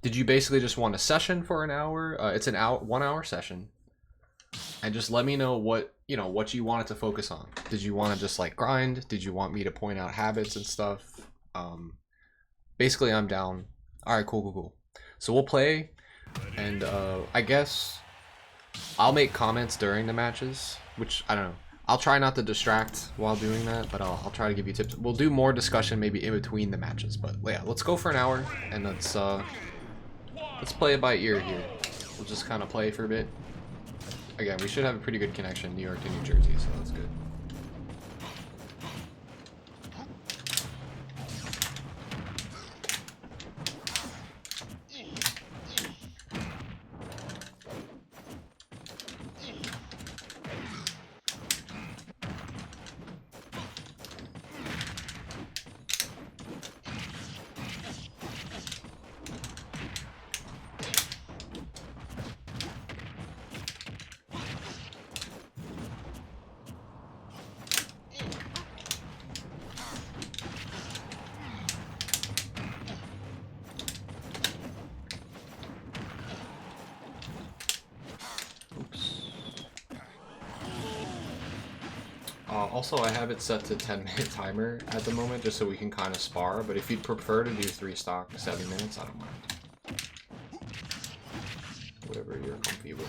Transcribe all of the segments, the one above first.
Did you basically just want a session for an hour? It's an hour, 1 hour session. And just let me know what, you know, what you wanted to focus on. Did you want to just like grind? Did you want me to point out habits and stuff? Basically, I'm down. All right, cool. So we'll play, and I guess I'll make comments during the matches, which I don't know. I'll try not to distract while doing that, but I'll try to give you tips. We'll do more discussion maybe in between the matches, but yeah, let's go for an hour and let's play it by ear here. We'll just kind of play for a bit. Again, we should have a pretty good connection, New York to New Jersey, so that's good. Also, I have it set to 10-minute timer at the moment, just so we can kind of spar, but if you'd prefer to do 3 stock 7 minutes, I don't mind. Whatever you're comfy with.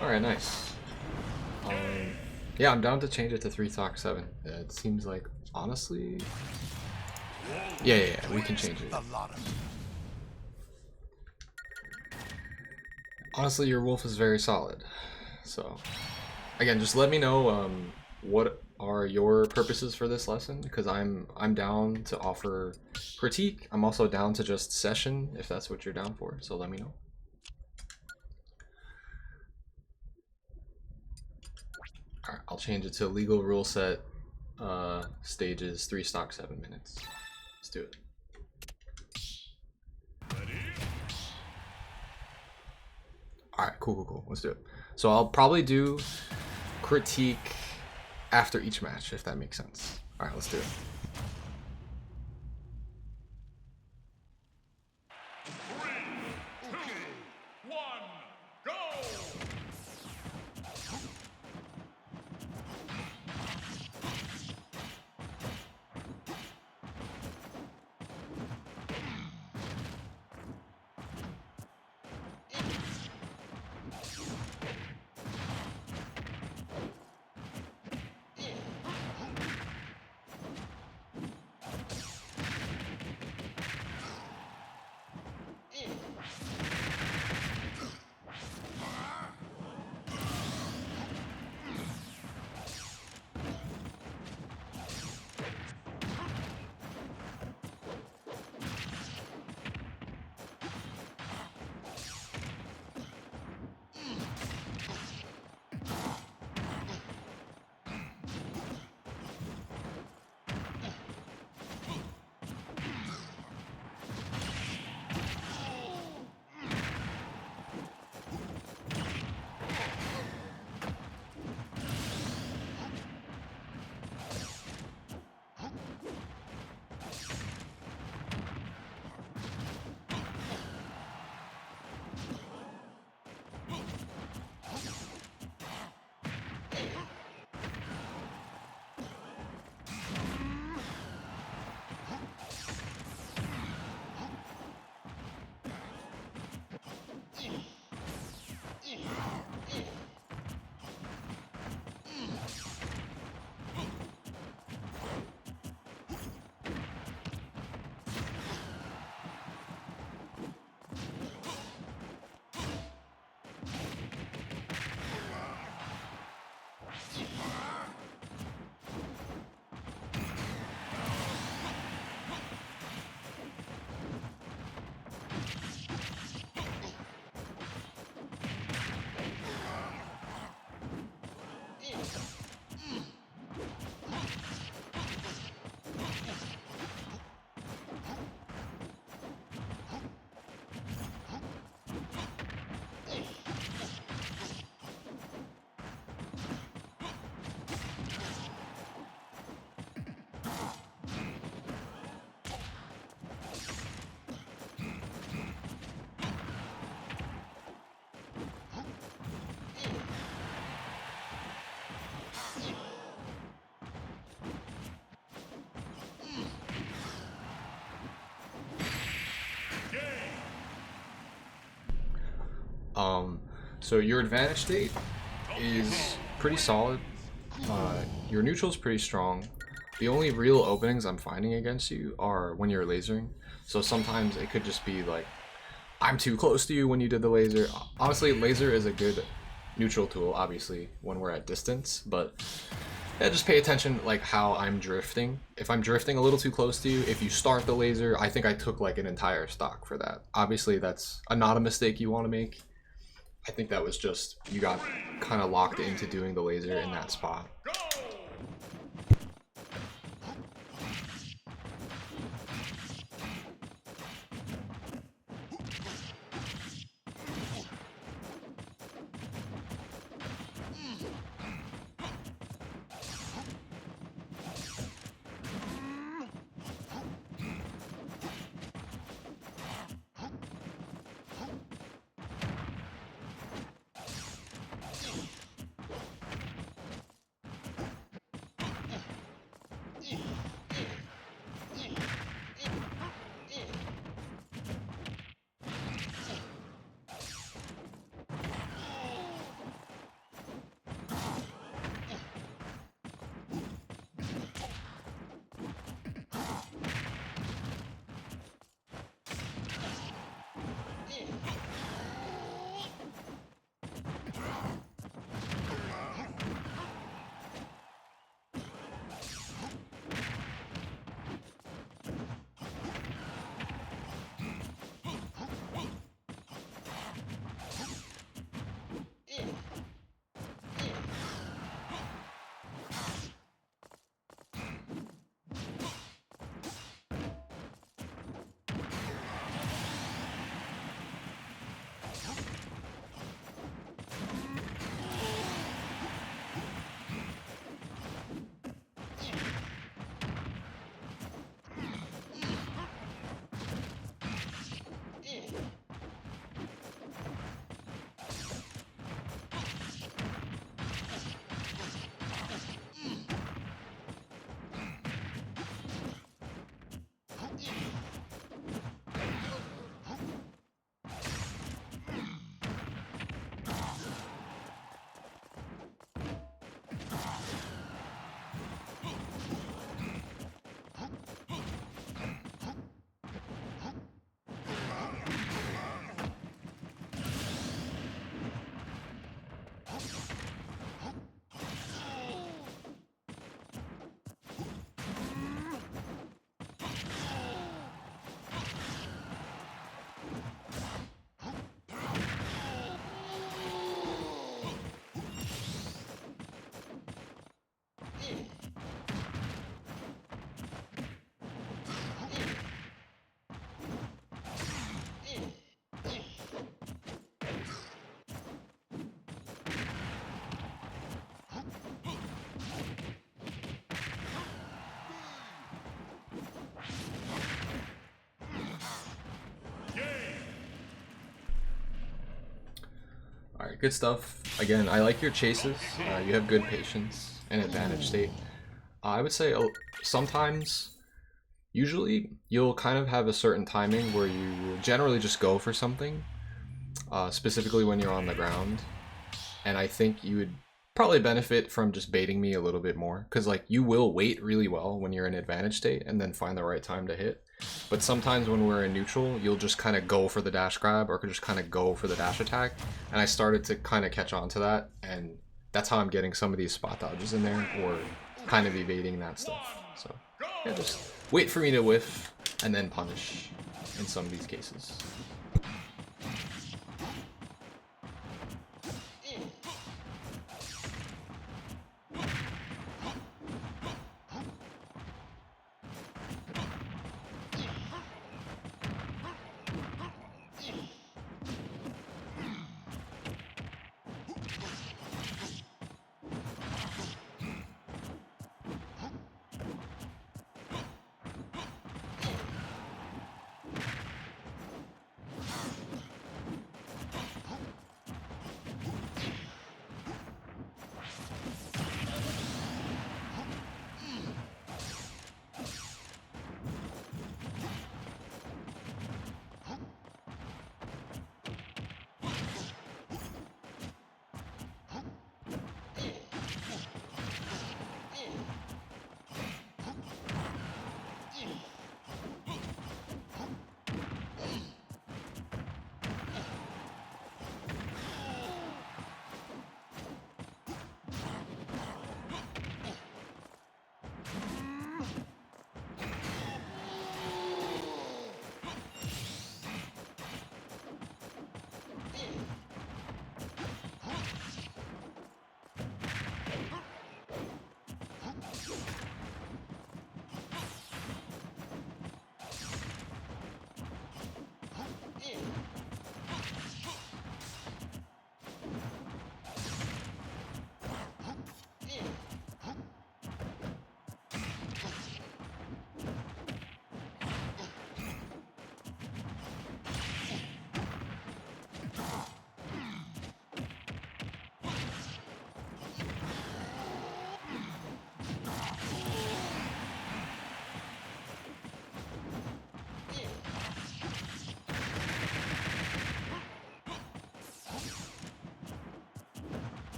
Alright, nice. Yeah, I'm down to change it to 3 stock 7. It seems like, honestly... Yeah, we can change it. Honestly, your wolf is very solid. So, again, just let me know what are your purposes for this lesson, because I'm down to offer critique. I'm also down to just session, if that's what you're down for, so let me know. Alright, I'll change it to legal rule set stages 3 stock 7 minutes. Let's do it. Alright, cool. Let's do it. So I'll probably do critique after each match, if that makes sense. Alright, let's do it. So your advantage state is pretty solid. Your neutral's pretty strong. The only real openings I'm finding against you are when you're lasering. So sometimes it could just be like, I'm too close to you when you did the laser. Honestly, laser is a good neutral tool, obviously, when we're at distance, but yeah, just pay attention like how I'm drifting. If I'm drifting a little too close to you, if you start the laser, I think I took like an entire stock for that. Obviously, that's not a mistake you want to make. I think that was just, you got kind of locked into doing the laser in that spot. Alright, good stuff. Again, I like your chases. You have good patience and advantage state. I would say sometimes, usually, you'll kind of have a certain timing where you will generally just go for something, specifically when you're on the ground. And I think you would probably benefit from just baiting me a little bit more, because like you will wait really well when you're in advantage state and then find the right time to hit. But sometimes when we're in neutral, you'll just kind of go for the dash grab or just kind of go for the dash attack. And I started to kind of catch on to that, and that's how I'm getting some of these spot dodges in there, or kind of evading that stuff. So yeah, just wait for me to whiff and then punish in some of these cases.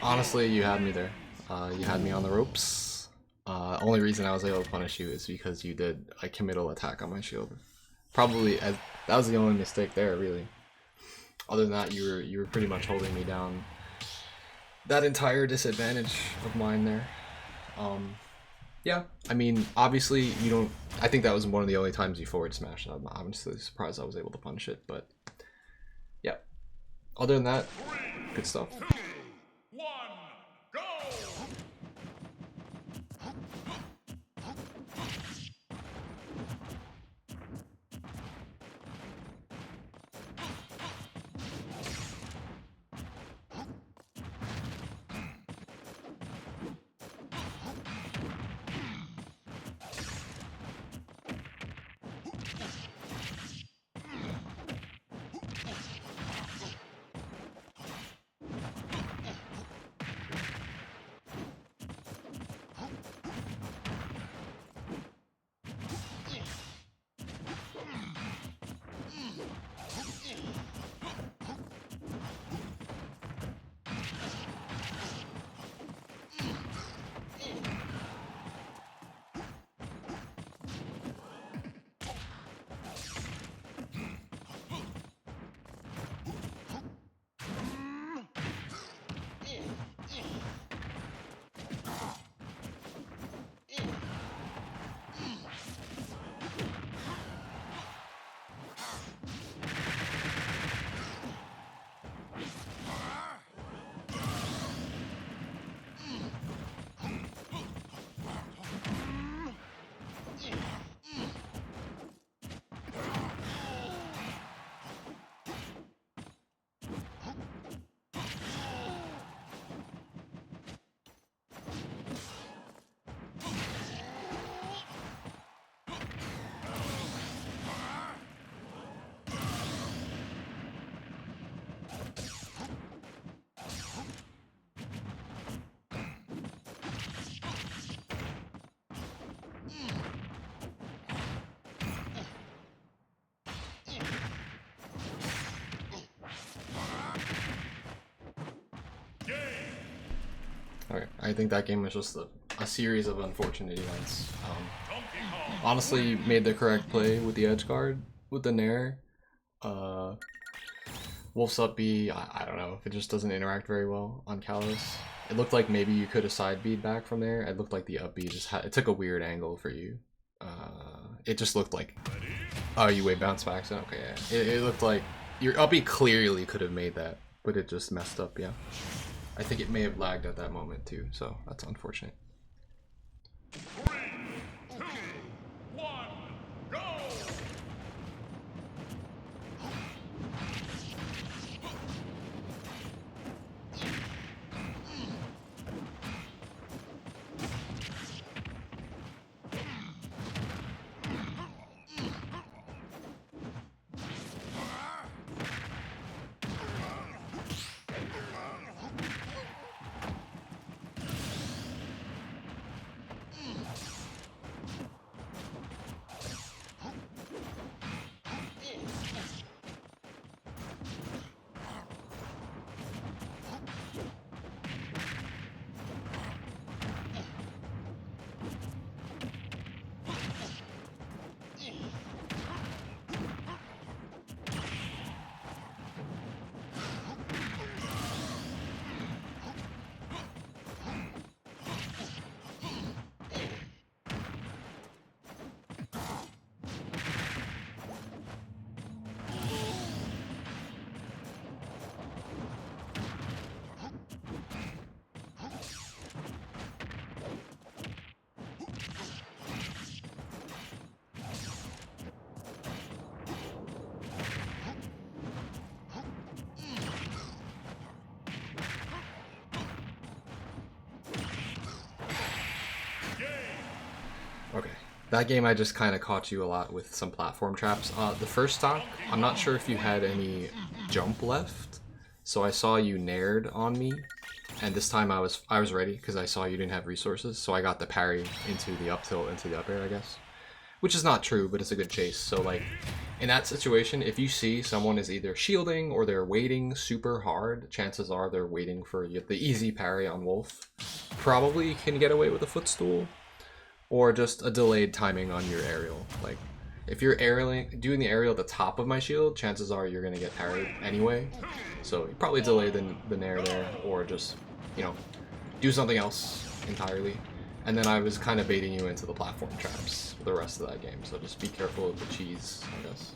Honestly, you had me there. You had me on the ropes. Only reason I was able to punish you is because you did a committal attack on my shield. Probably, that was the only mistake there, really. Other than that, you were pretty much holding me down. That entire disadvantage of mine there. Yeah, I mean, obviously you don't. I think that was one of the only times you forward smashed. I'm honestly surprised I was able to punish it, but yeah. Other than that, good stuff. Okay, I think that game was just a series of unfortunate events. Honestly, made the correct play with the edge guard, with the Nair. Wolf's up B, I don't know, if it just doesn't interact very well on Kalos. It looked like maybe you could have side B'd back from there. It looked like the up B just it took a weird angle for you. It just looked like, oh, you wait bounce back, so okay, yeah. It looked like your up B clearly could have made that, but it just messed up, yeah. I think it may have lagged at that moment too, so that's unfortunate. 3, 2, 1, go! Okay, that game I just kind of caught you a lot with some platform traps. The first stock, I'm not sure if you had any jump left, so I saw you nared on me, and this time I was ready because I saw you didn't have resources, so I got the parry into the up tilt into the up air, I guess. Which is not true, but it's a good chase. So like, in that situation, if you see someone is either shielding or they're waiting super hard, chances are they're waiting for the easy parry on Wolf. Probably can get away with a footstool, or just a delayed timing on your aerial. Like, if you're doing the aerial at the top of my shield, chances are you're gonna get parried anyway. So you probably delay the nair there, or just, you know, do something else entirely. And then I was kind of baiting you into the platform traps for the rest of that game, so just be careful of the cheese, I guess.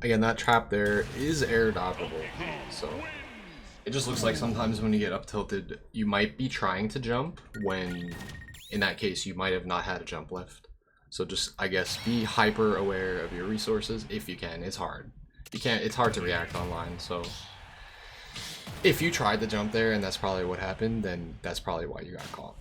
again, that trap there is air dodgeable, so it just looks like sometimes when you get up tilted, you might be trying to jump when, in that case, you might have not had a jump lift. So just, I guess, be hyper aware of your resources if you can. It's hard. You can't. It's hard to react online. So if you tried to jump there and that's probably what happened, then that's probably why you got caught.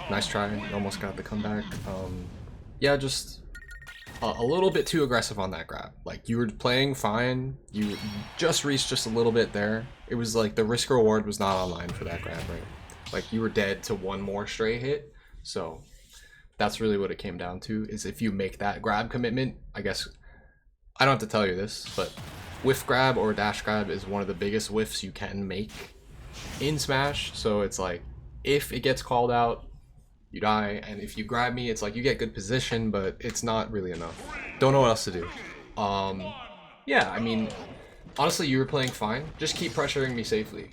Nice try, almost got the comeback. Yeah, just a little bit too aggressive on that grab. Like, you were playing fine, you just reached just a little bit there. It was like the risk reward was not online for that grab, right? Like, you were dead to one more stray hit, so that's really what it came down to, is if you make that grab commitment, I guess, I don't have to tell you this, but whiff grab or dash grab is one of the biggest whiffs you can make in Smash, so it's like, if it gets called out, you die, and if you grab me, it's like you get good position, but it's not really enough. Don't know what else to do. Yeah, I mean, Honestly, you were playing fine. Just keep pressuring me safely.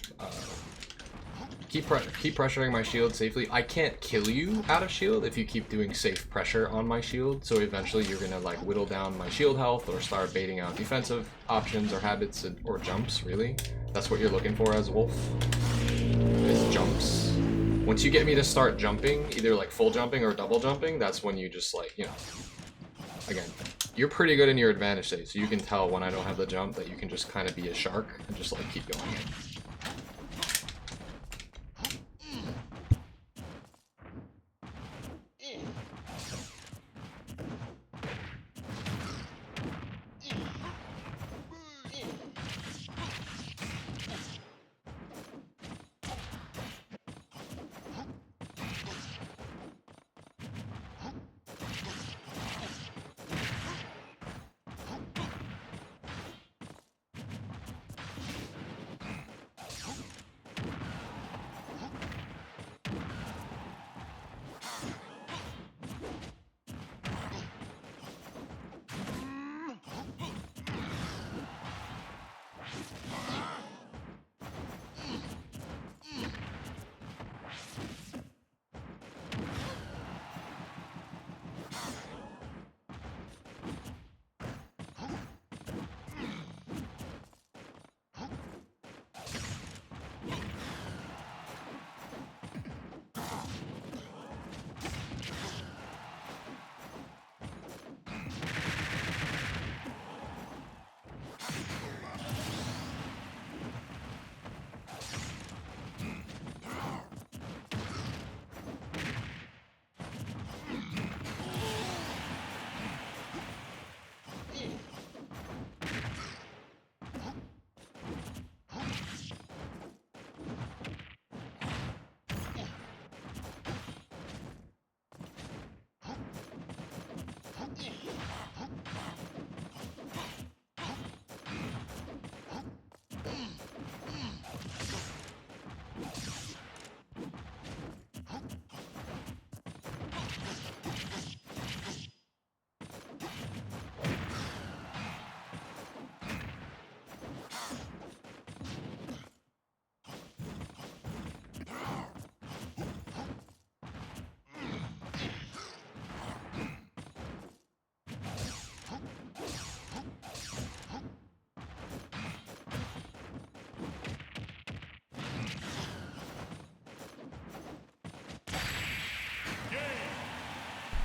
Keep pressuring my shield safely. I can't kill you out of shield if you keep doing safe pressure on my shield, so eventually you're gonna like whittle down my shield health or start baiting out defensive options or habits or jumps, really. That's what you're looking for as Wolf, is jumps. Once you get me to start jumping, either like full jumping or double jumping, that's when you just like, you know, again, you're pretty good in your advantage state, so you can tell when I don't have the jump that you can just kind of be a shark and just like keep going.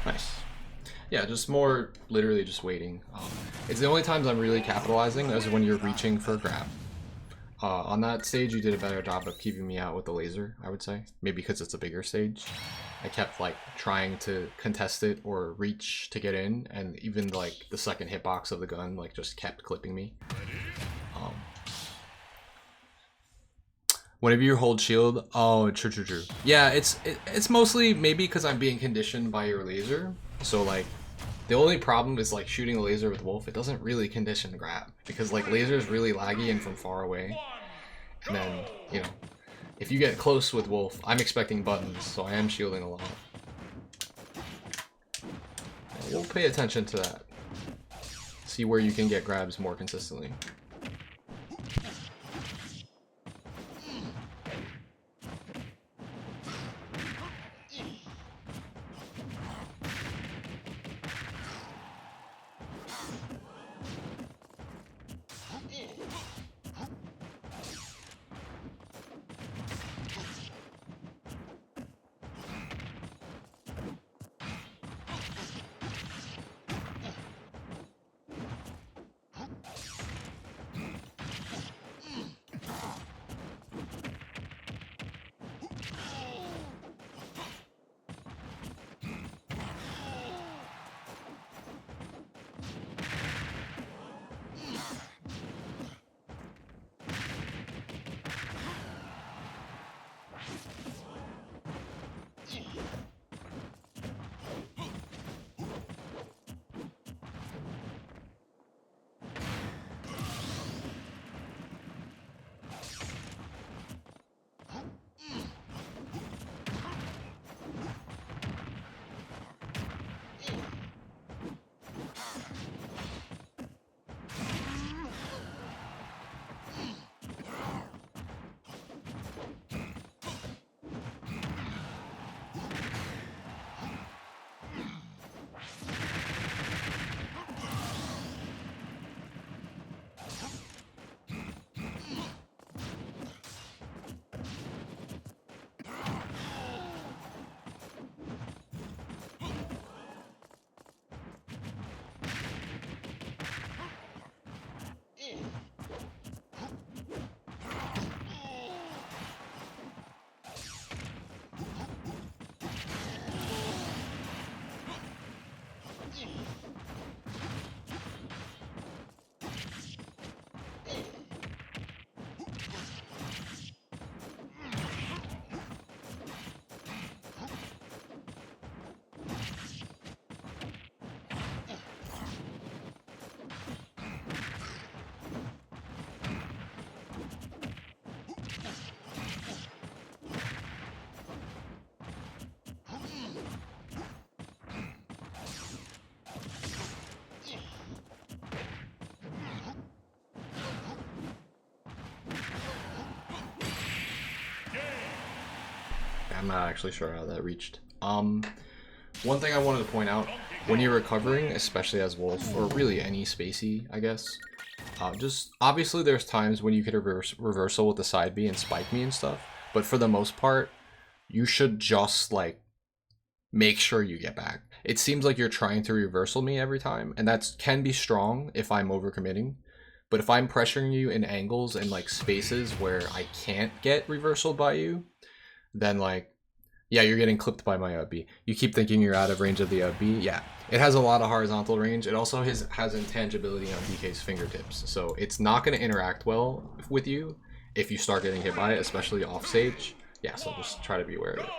Nice. Yeah, just more literally just waiting. It's the only times I'm really capitalizing is when you're reaching for a grab. On that stage, you did a better job of keeping me out with the laser, I would say. Maybe because it's a bigger stage. I kept like trying to contest it or reach to get in, and even like the second hitbox of the gun like just kept clipping me. Whenever you hold shield, oh, true. Yeah, it's mostly maybe because I'm being conditioned by your laser. So like, the only problem is like shooting a laser with Wolf. It doesn't really condition grab because like laser is really laggy and from far away. And then you know, if you get close with Wolf, I'm expecting buttons, so I am shielding a lot. We'll pay attention to that. See where you can get grabs more consistently. I'm not actually sure how that reached. One thing I wanted to point out, when you're recovering, especially as Wolf, or really any spacey, I guess, just obviously there's times when you could reversal with the side B and spike me and stuff, but for the most part, you should just like make sure you get back. It seems like you're trying to reversal me every time, and that can be strong if I'm overcommitting. But if I'm pressuring you in angles and like spaces where I can't get reversal by you, then like, yeah, you're getting clipped by my B. You keep thinking you're out of range of the B. Yeah, it has a lot of horizontal range. It also has intangibility on DK's fingertips, so it's not going to interact well with you if you start getting hit by it, especially off stage. Yeah, so just try to be aware of it.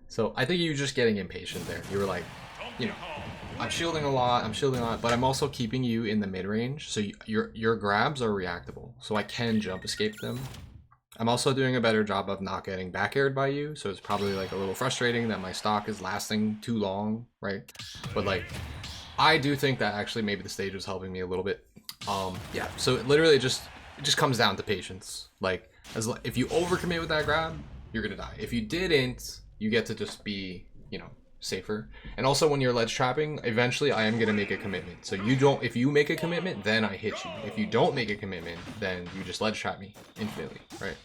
So I think you were just getting impatient there. You were like, you know, I'm shielding a lot, but I'm also keeping you in the mid range, so your grabs are reactable, so I can jump escape them. I'm also doing a better job of not getting back aired by you, so it's probably like a little frustrating that my stock is lasting too long, right? But like, I do think that actually maybe the stage was helping me a little bit. Yeah, so it just comes down to patience. Like, if you overcommit with that grab, you're gonna die. If you didn't, you get to just be, you know, safer. And also when you're ledge trapping, eventually I am gonna make a commitment. So you don't, if you make a commitment, then I hit you. If you don't make a commitment, then you just ledge trap me infinitely, right?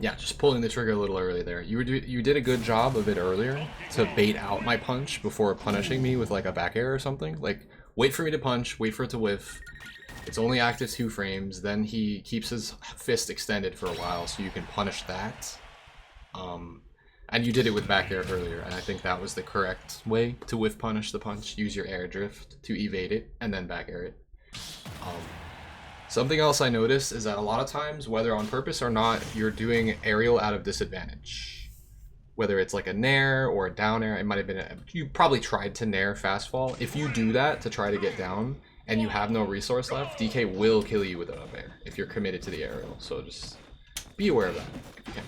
Yeah, just pulling the trigger a little early there. You did a good job of it earlier to bait out my punch before punishing me with like a back air or something. Like, wait for me to punch, wait for it to whiff. It's only active 2 frames, then he keeps his fist extended for a while so you can punish that. And you did it with back air earlier, and I think that was the correct way to whiff punish the punch. Use your air drift to evade it, and then back air it. Something else I noticed is that a lot of times, whether on purpose or not, you're doing aerial out of disadvantage. Whether it's like a nair or a down air, it might have been you probably tried to nair fast fall. If you do that to try to get down and you have no resource left, DK will kill you with an up air if you're committed to the aerial. So just be aware of that if you can.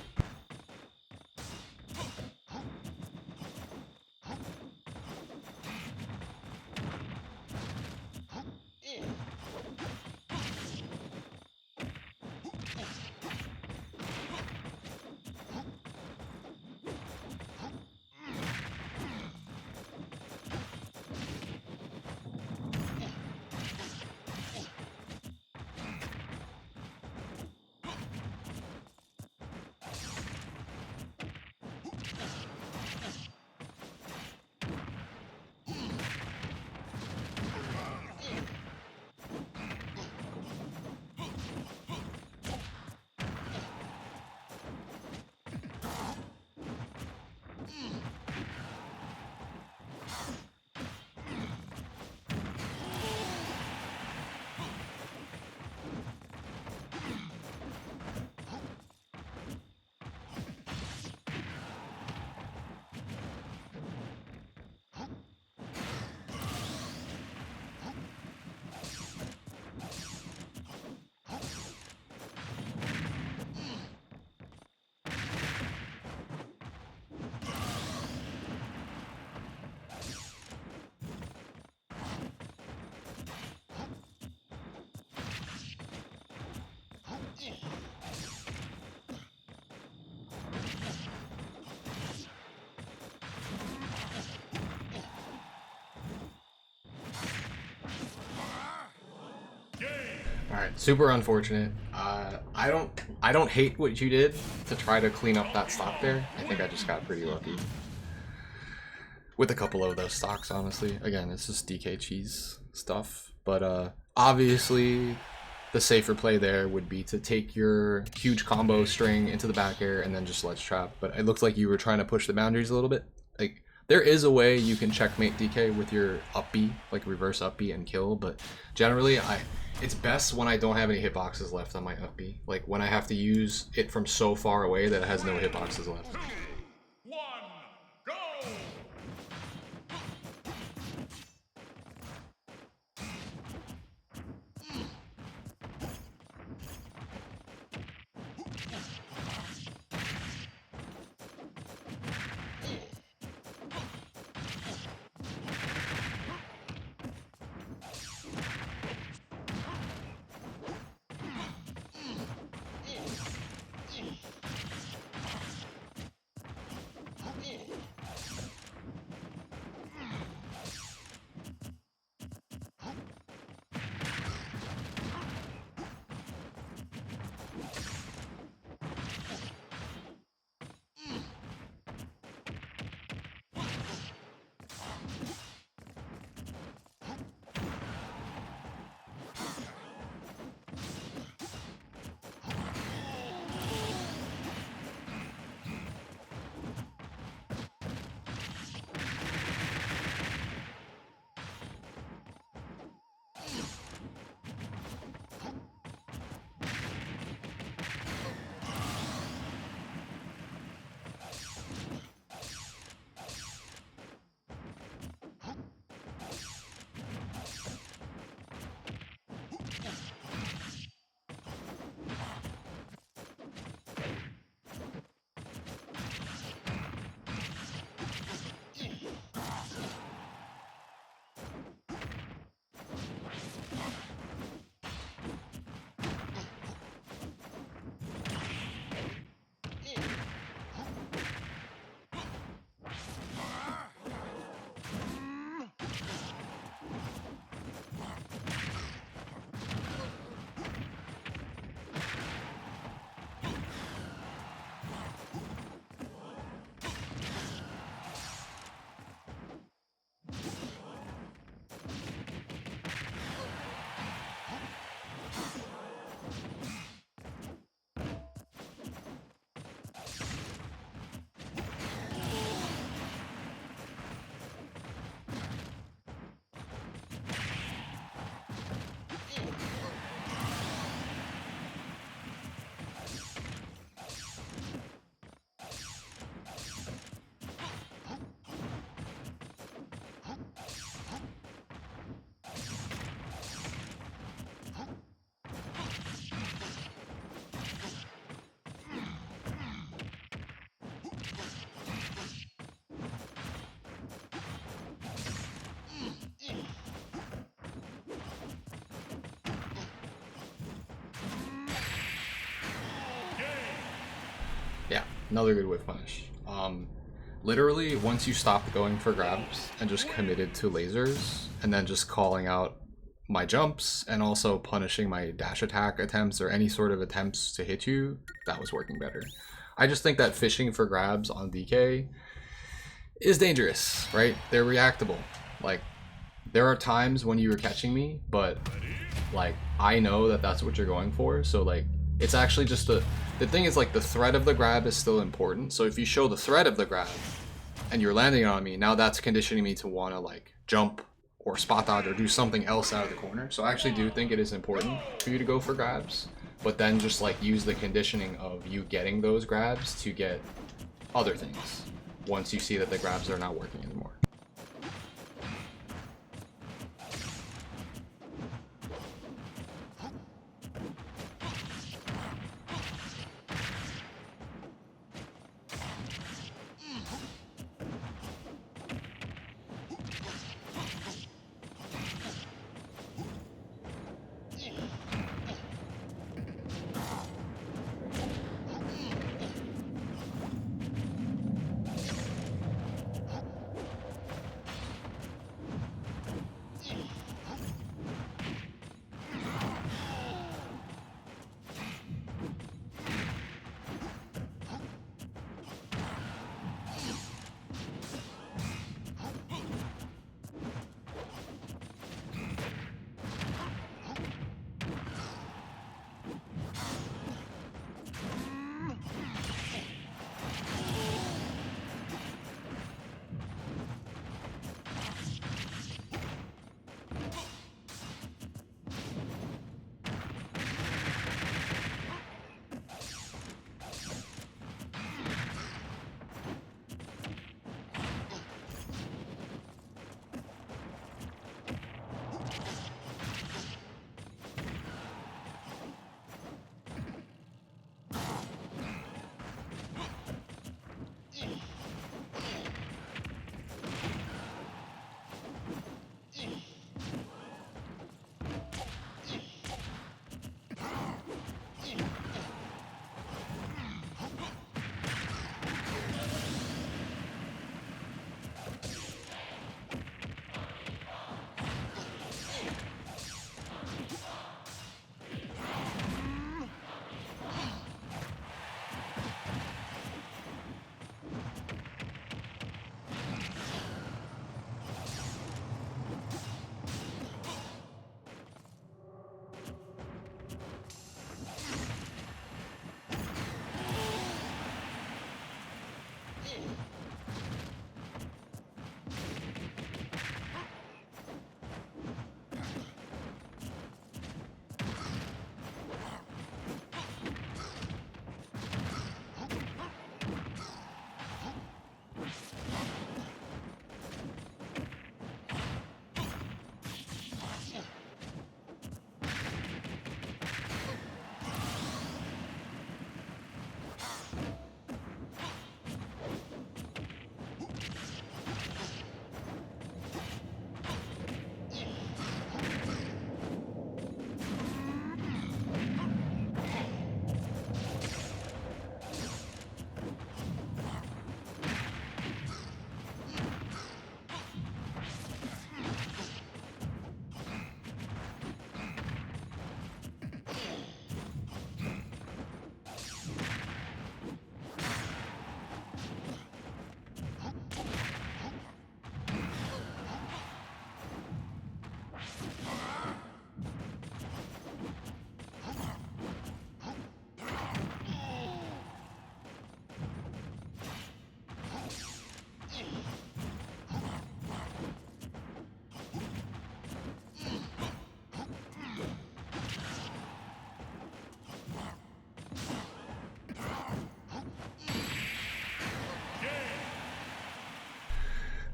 Alright, super unfortunate. I don't hate what you did to try to clean up that stock there. I think I just got pretty lucky with a couple of those stocks, honestly. Again, it's just DK cheese stuff. But obviously the safer play there would be to take your huge combo string into the back air and then just ledge trap. But it looked like you were trying to push the boundaries a little bit. Like, there is a way you can checkmate DK with your up B, like reverse up B and kill, but generally it's best when I don't have any hitboxes left on my up B. Like when I have to use it from so far away that it has no hitboxes left. 1, go! Another good whiff punish. Literally, once you stopped going for grabs and just committed to lasers, and then just calling out my jumps and also punishing my dash attack attempts or any sort of attempts to hit you, that was working better. I just think that fishing for grabs on DK is dangerous, right? They're reactable. Like, there are times when you were catching me, but like, I know that that's what you're going for, so like, it's actually just the thing is, like, the threat of the grab is still important. So if you show the threat of the grab and you're landing on me, now that's conditioning me to want to like jump or spot dodge or do something else out of the corner. So I actually do think it is important for you to go for grabs, but then just like use the conditioning of you getting those grabs to get other things once you see that the grabs are not working anymore.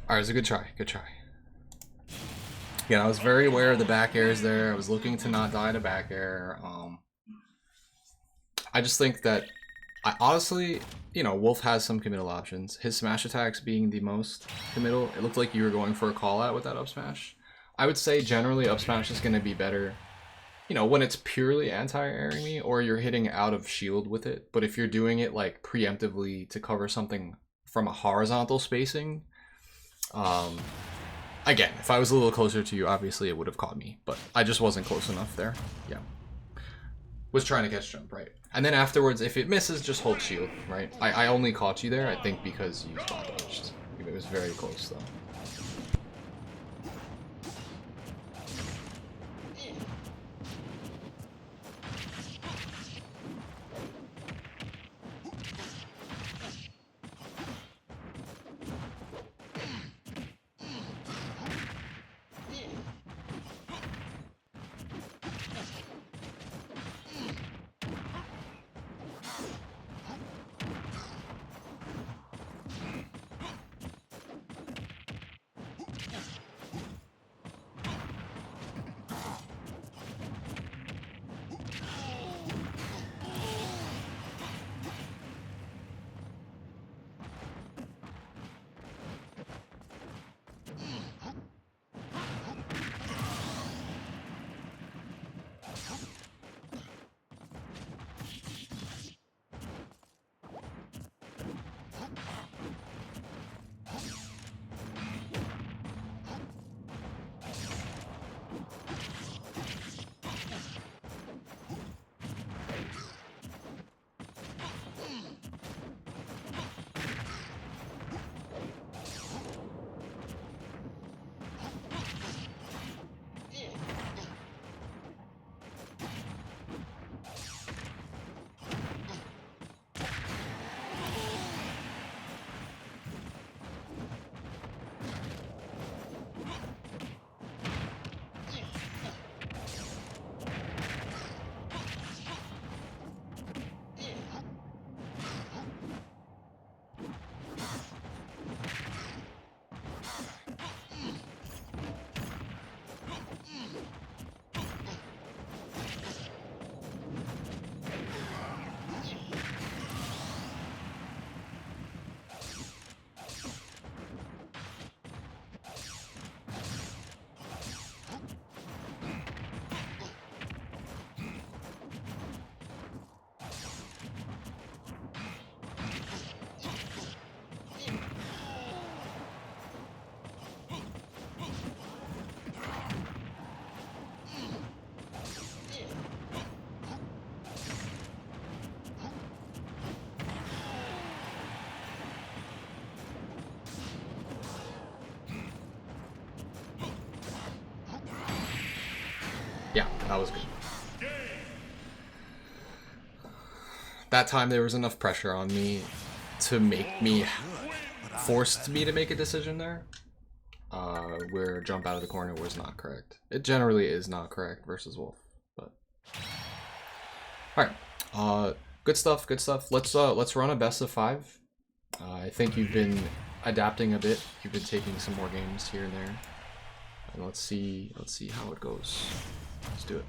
Alright, it was a good try. Good try. Yeah, I was very aware of the back airs there. I was looking to not die to back air. I just think that, I honestly, you know, Wolf has some committal options. His smash attacks being the most committal. It looked like you were going for a call out with that up smash. I would say generally up smash is going to be better you know, when it's purely anti-airing me, or you're hitting out of shield with it. But if you're doing it like preemptively to cover something from a horizontal spacing, again, if I was a little closer to you, obviously it would have caught me, but I just wasn't close enough there. Yeah. Was trying to catch jump, right? And then afterwards, if it misses, just hold shield, right? I only caught you there, I think, because you spot dodged. It was very close, though. Yeah, that was good. That time there was enough pressure on me to make me, forced me to make a decision there, where jump out of the corner was not correct. It generally is not correct versus Wolf, but alright. Good stuff, good stuff. Let's run a best of 5. I think you've been adapting a bit. You've been taking some more games here and there. And let's see how it goes. Let's do it.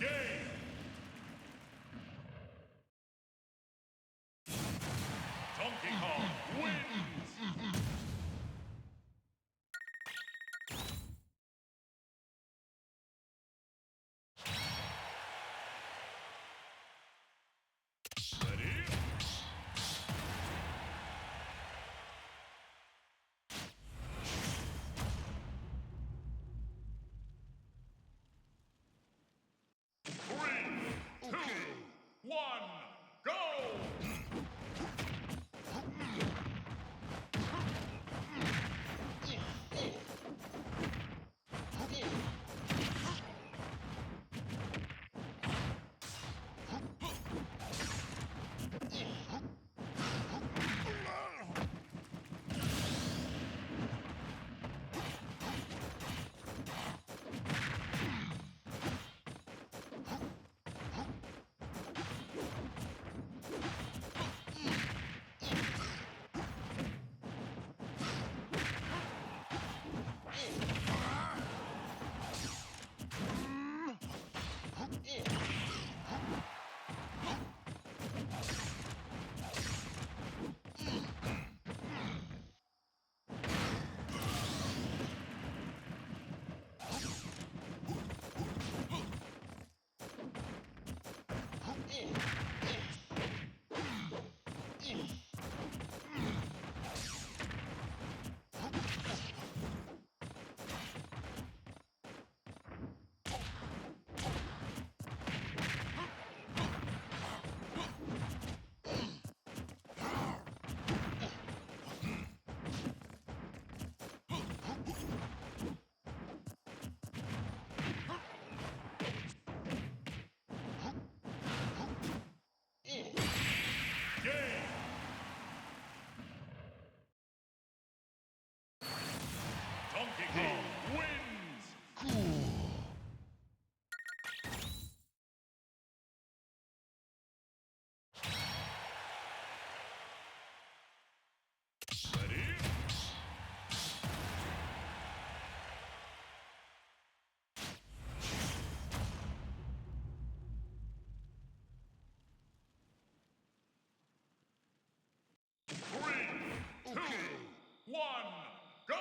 Game. Donkey Kong wins. Ready? Three, two, one, go! Game. Donkey Kong wins. Ready? Three, two, one, go!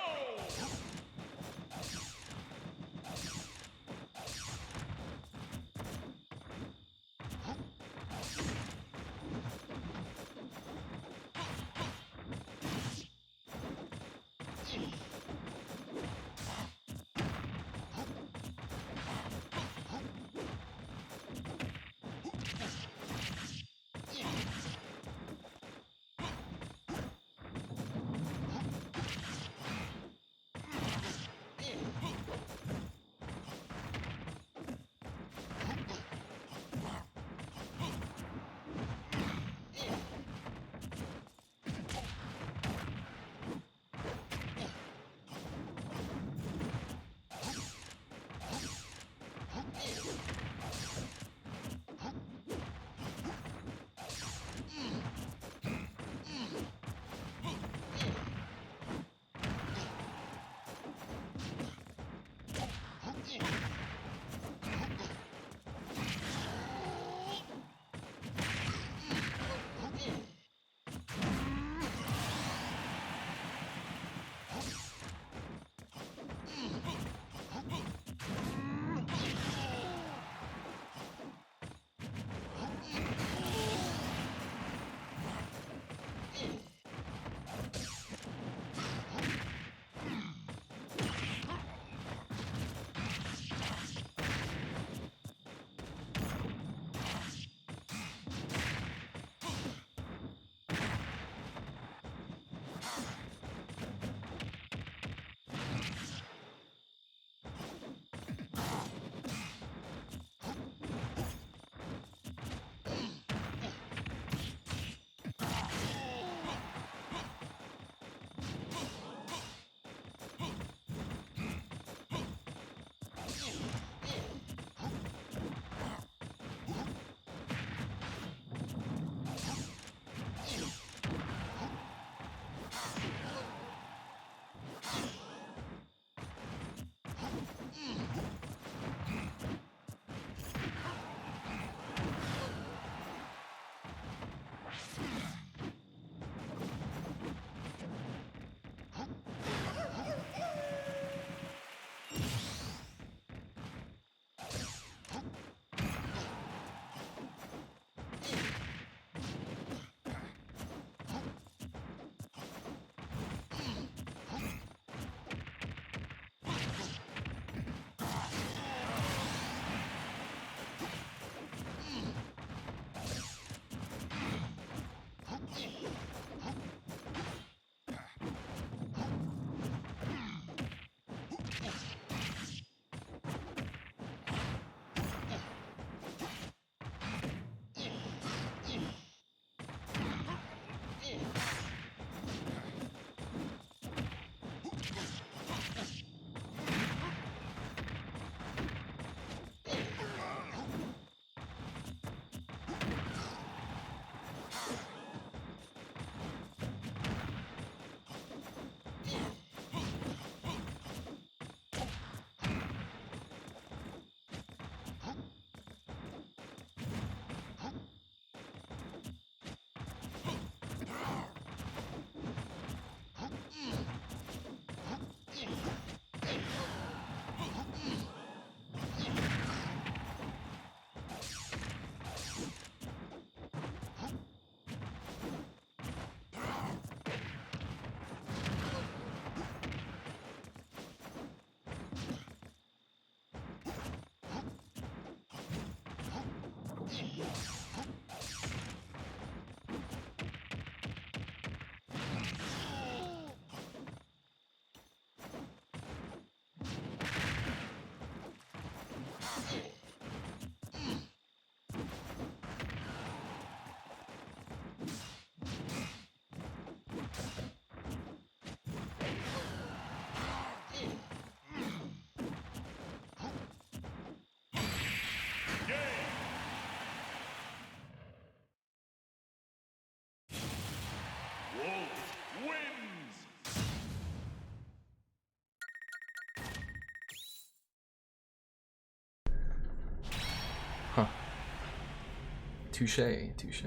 Touche, touche.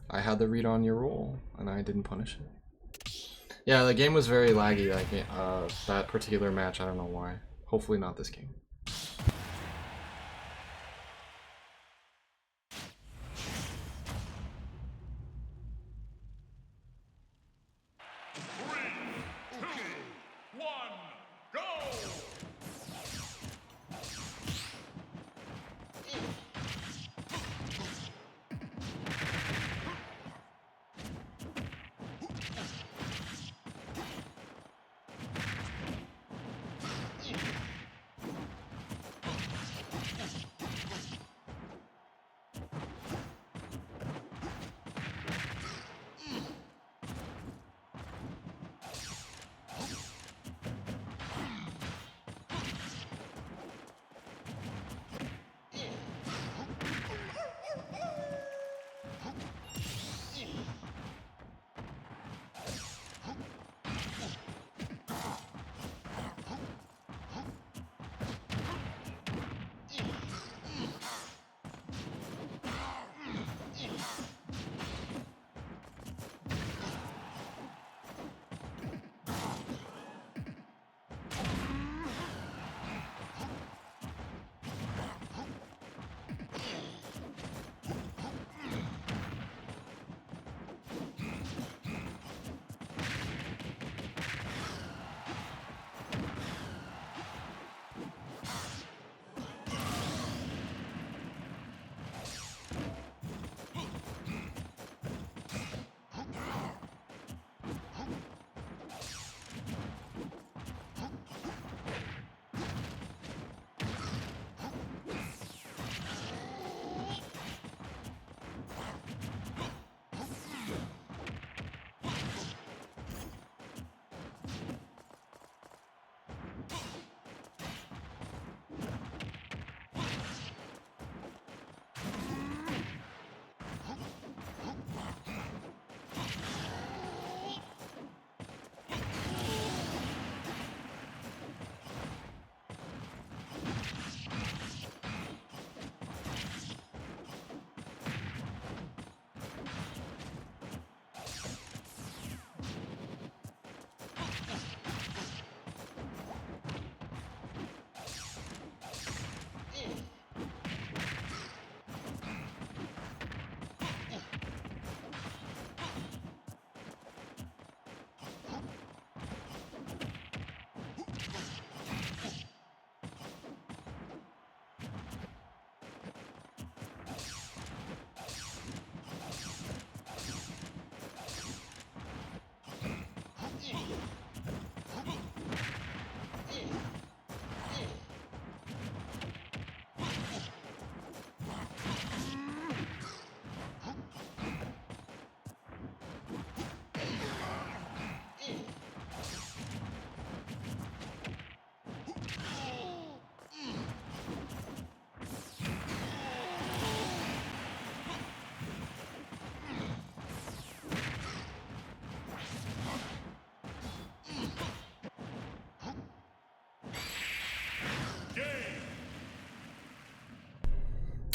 I had the read on your roll, and I didn't punish it. Yeah, the game was very laggy, like, that particular match, I don't know why. Hopefully not this game.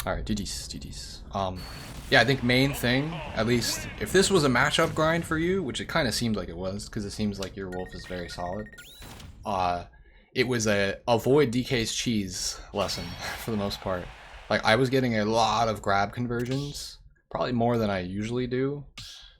Alright, GG's. Yeah, I think main thing, at least, if this was a matchup grind for you, which it kind of seemed like it was, because it seems like your wolf is very solid, it was a avoid DK's cheese lesson, for the most part. Like, I was getting a lot of grab conversions, probably more than I usually do,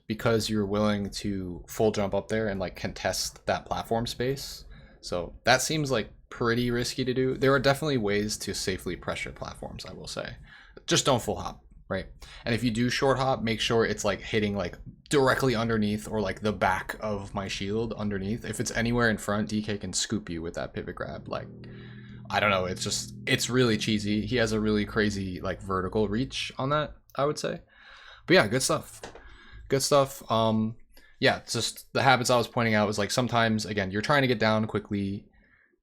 because you're willing to full jump up there and, like, contest that platform space. So, that seems like pretty risky to do. There are definitely ways to safely pressure platforms, I will say. Just don't full hop, right? And if you do short hop, make sure it's like hitting like directly underneath or like the back of my shield underneath. If it's anywhere in front, DK can scoop you with that pivot grab. Like, I don't know, it's really cheesy. He has a really crazy like vertical reach on that, I would say. But yeah, good stuff. Good stuff. Yeah, it's just the habits I was pointing out was like sometimes, again, you're trying to get down quickly.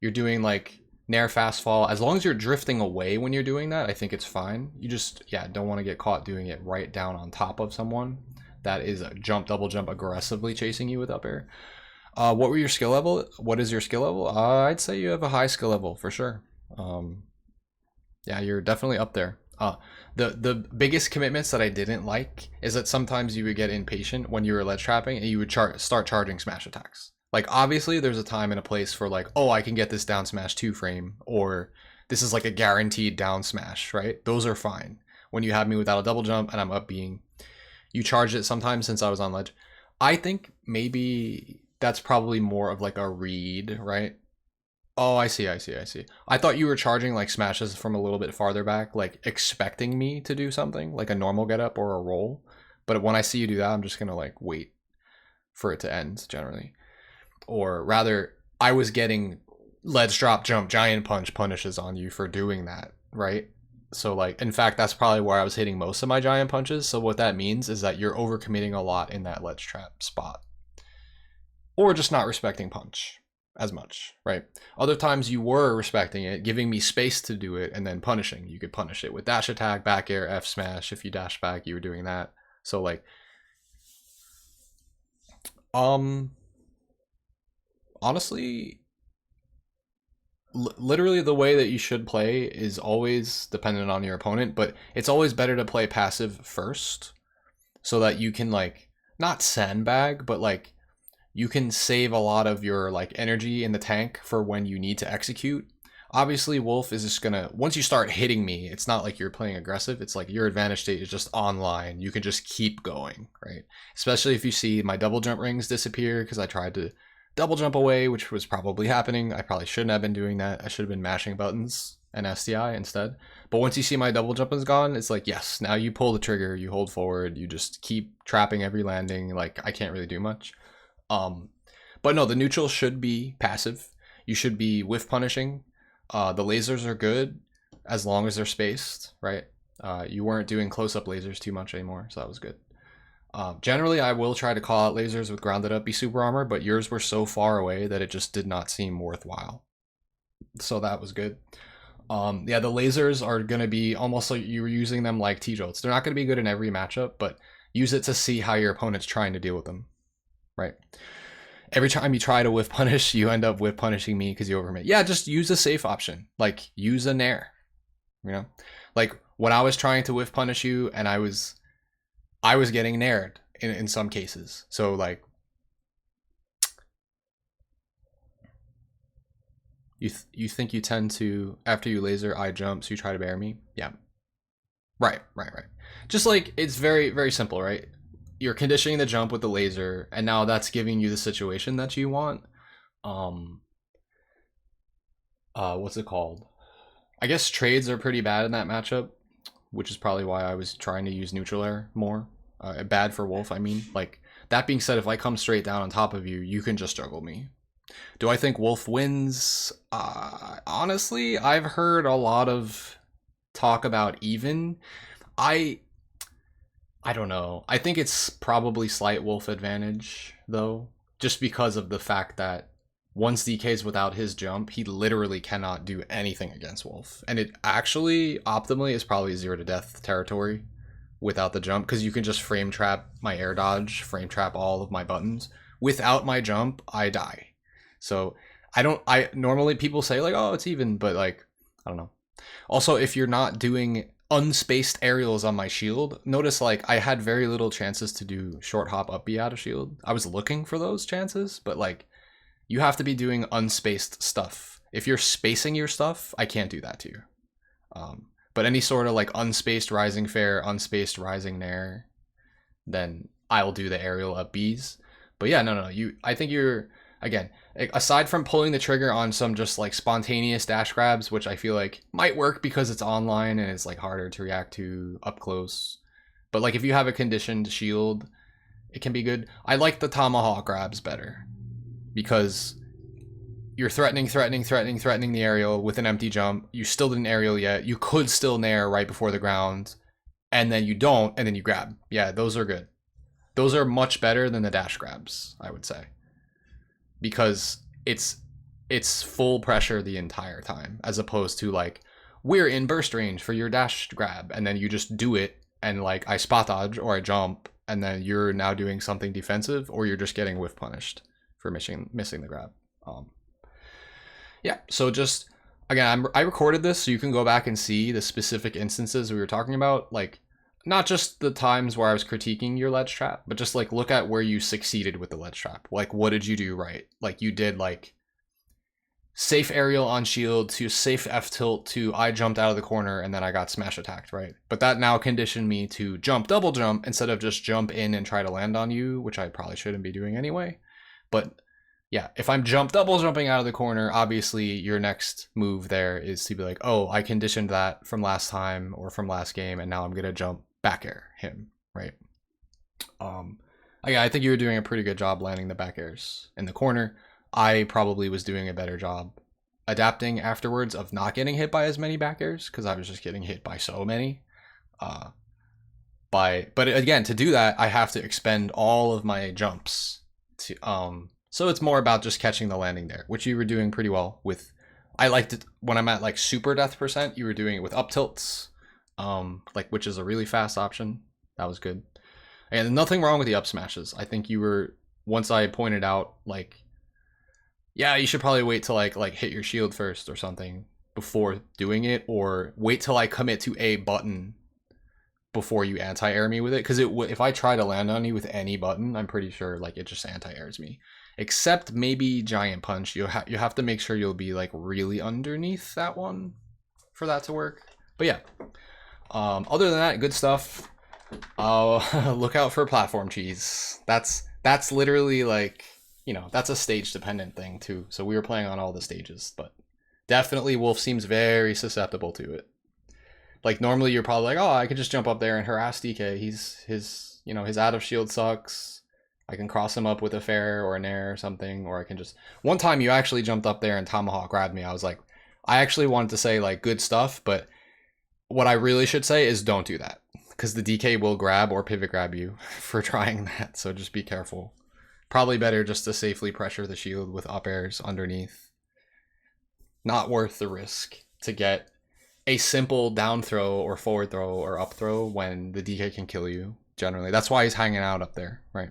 You're doing like Nair fast fall. As long as you're drifting away when you're doing that, I think it's fine. You just, yeah, don't want to get caught doing it right down on top of someone that is a jump, double jump aggressively chasing you with up air. What were your skill level? What is your skill level? I'd say you have a high skill level for sure. Yeah, you're definitely up there. The biggest commitments that I didn't like is that sometimes you would get impatient when you were ledge trapping and you would start charging smash attacks. Like obviously there's a time and a place for like, oh, I can get this down smash 2 frame, or this is like a guaranteed down smash, right? Those are fine. When you have me without a double jump and I'm up being, you charge it sometimes since I was on ledge. I think maybe that's probably more of like a read, right? Oh, I see. I thought you were charging like smashes from a little bit farther back, like expecting me to do something, like a normal get up or a roll. But when I see you do that, I'm just gonna like wait for it to end generally. Or rather, I was getting ledge drop jump giant punch punishes on you for doing that, right? So like, in fact, that's probably where I was hitting most of my giant punches. So what that means is that you're overcommitting a lot in that ledge trap spot. Or just not respecting punch as much, right? Other times you were respecting it, giving me space to do it, and then punishing. You could punish it with dash attack, back air, F smash. If you dash back, you were doing that. So like, honestly, literally the way that you should play is always dependent on your opponent, but it's always better to play passive first so that you can like, not sandbag, but like, you can save a lot of your like energy in the tank for when you need to execute. Obviously, Wolf is just gonna, once you start hitting me, it's not like you're playing aggressive. It's like your advantage state is just online. You can just keep going, right? Especially if you see my double jump rings disappear because I tried to double jump away, which was probably happening. I probably shouldn't have been doing that. I should have been mashing buttons and STI instead. But once you see my double jump is gone, it's like, yes, now you pull the trigger, you hold forward, you just keep trapping every landing. Like, I can't really do much. But no, the neutral should be passive. You should be whiff punishing. The lasers are good as long as they're spaced, right? You weren't doing close-up lasers too much anymore, so that was good. Generally, I will try to call out lasers with grounded up be super armor, but yours were so far away that it just did not seem worthwhile. So that was good. Yeah, the lasers are going to be almost like you were using them like T-Jolts. They're not going to be good in every matchup, but use it to see how your opponent's trying to deal with them. Right. Every time you try to whiff punish, you end up whiff punishing me because you overcommit. Yeah, just use a safe option. Like, use a nair. You know? Like, when I was trying to whiff punish you, and I was getting naired in some cases. So, like, you think you tend to, after you laser, I jump, so you try to bear me? Yeah. Right. Just like, it's very, very simple, right? You're conditioning the jump with the laser, and now that's giving you the situation that you want. What's it called? I guess trades are pretty bad in that matchup, which is probably why I was trying to use neutral air more. Bad for Wolf, I mean. Like, that being said, if I come straight down on top of you, you can just juggle me. Do I think Wolf wins? Honestly, I've heard a lot of talk about even. I don't know. I think it's probably slight Wolf advantage, though, just because of the fact that once DK's without his jump, he literally cannot do anything against Wolf. And it actually, optimally, is probably 0 to death territory without the jump, because you can just frame trap my air dodge, frame trap all of my buttons. Without my jump, I die. So normally people say like, oh, it's even, but like, I don't know. Also, if you're not doing unspaced aerials on my shield, notice like I had very little chances to do short hop up B out of shield. I was looking for those chances, but like, you have to be doing unspaced stuff. If you're spacing your stuff, I can't do that to you. But any sort of like unspaced rising fair, unspaced rising nair, then I'll do the aerial up Bs. But yeah, no. I think you're, again, aside from pulling the trigger on some just like spontaneous dash grabs, which I feel like might work because it's online and it's like harder to react to up close. But like if you have a conditioned shield, it can be good. I like the tomahawk grabs better because you're threatening the aerial with an empty jump. You still didn't aerial yet. You could still nair right before the ground, and then you don't, and then you grab. Yeah, those are good. Those are much better than the dash grabs, I would say. Because it's full pressure the entire time, as opposed to like, we're in burst range for your dash grab, and then you just do it, and like I spot dodge or I jump, and then you're now doing something defensive, or you're just getting whiff punished for missing the grab. Yeah, so just again, I recorded this so you can go back and see the specific instances we were talking about, like not just the times where I was critiquing your ledge trap, but just like look at where you succeeded with the ledge trap. Like what did you do right? Like you did like safe aerial on shield to safe F tilt to I jumped out of the corner and then I got smash attacked, right? But that now conditioned me to jump double jump instead of just jump in and try to land on you, which I probably shouldn't be doing anyway. But yeah, if I'm double jumping out of the corner, obviously your next move there is to be like, oh, I conditioned that from last time or from last game, and now I'm gonna jump back air him, right? Yeah, I think you were doing a pretty good job landing the back airs in the corner. I probably was doing a better job adapting afterwards of not getting hit by as many back airs because I was just getting hit by so many. But again, to do that, I have to expend all of my jumps to so it's more about just catching the landing there, which you were doing pretty well with. I liked it when I'm at like super death percent, you were doing it with up tilts, like which is a really fast option. That was good. And nothing wrong with the up smashes. I think you were, once I pointed out like, yeah, you should probably wait till like hit your shield first or something before doing it, or wait till I commit to a button before you anti-air me with it, because if I try to land on you with any button, I'm pretty sure like it just anti-airs me, except maybe giant punch. You have to make sure you'll be like really underneath that one for that to work. But yeah, other than that, good stuff. Look out for platform cheese. That's literally like, you know, that's a stage dependent thing too. So we were playing on all the stages, but definitely Wolf seems very susceptible to it. Like normally you're probably like, oh, I could just jump up there and harass DK. His out of shield sucks. I can cross him up with a fair or an air or something, or I can just. One time you actually jumped up there and tomahawk grabbed me. I was like, I actually wanted to say like good stuff, but what I really should say is don't do that, because the DK will grab or pivot grab you for trying that. So just be careful. Probably better just to safely pressure the shield with up airs underneath. Not worth the risk to get a simple down throw or forward throw or up throw when the DK can kill you, generally. That's why he's hanging out up there, right?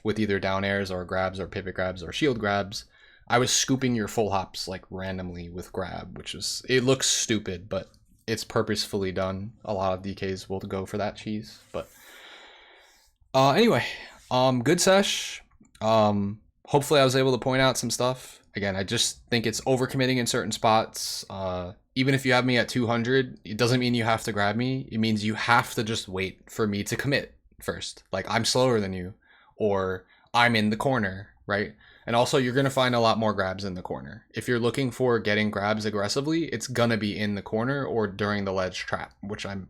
With either down airs or grabs or pivot grabs or shield grabs. I was scooping your full hops like randomly with grab, which is, it looks stupid, but it's purposefully done. A lot of DKs will go for that cheese, but anyway, good sesh. Hopefully I was able to point out some stuff. Again, I just think it's overcommitting in certain spots. Even if you have me at 200, it doesn't mean you have to grab me. It means you have to just wait for me to commit first. Like, I'm slower than you, or I'm in the corner, right? And also, you're going to find a lot more grabs in the corner. If you're looking for getting grabs aggressively, it's going to be in the corner or during the ledge trap, which I'm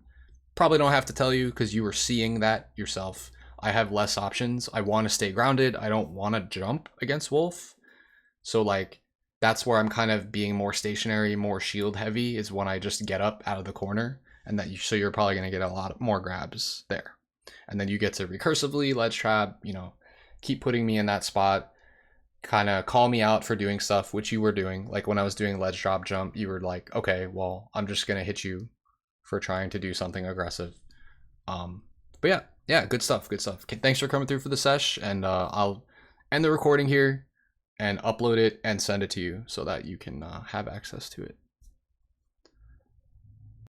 probably don't have to tell you because you were seeing that yourself. I have less options. I want to stay grounded. I don't want to jump against Wolf. So like, that's where I'm kind of being more stationary, more shield heavy, is when I just get up out of the corner, and so you're probably going to get a lot more grabs there. And then you get to recursively ledge trap, you know, keep putting me in that spot, kind of call me out for doing stuff, which you were doing. Like when I was doing ledge drop jump, you were like, okay, well, I'm just going to hit you for trying to do something aggressive. But yeah, good stuff, good stuff. Thanks for coming through for the sesh, and I'll end the recording here and upload it and send it to you so that you can have access to it.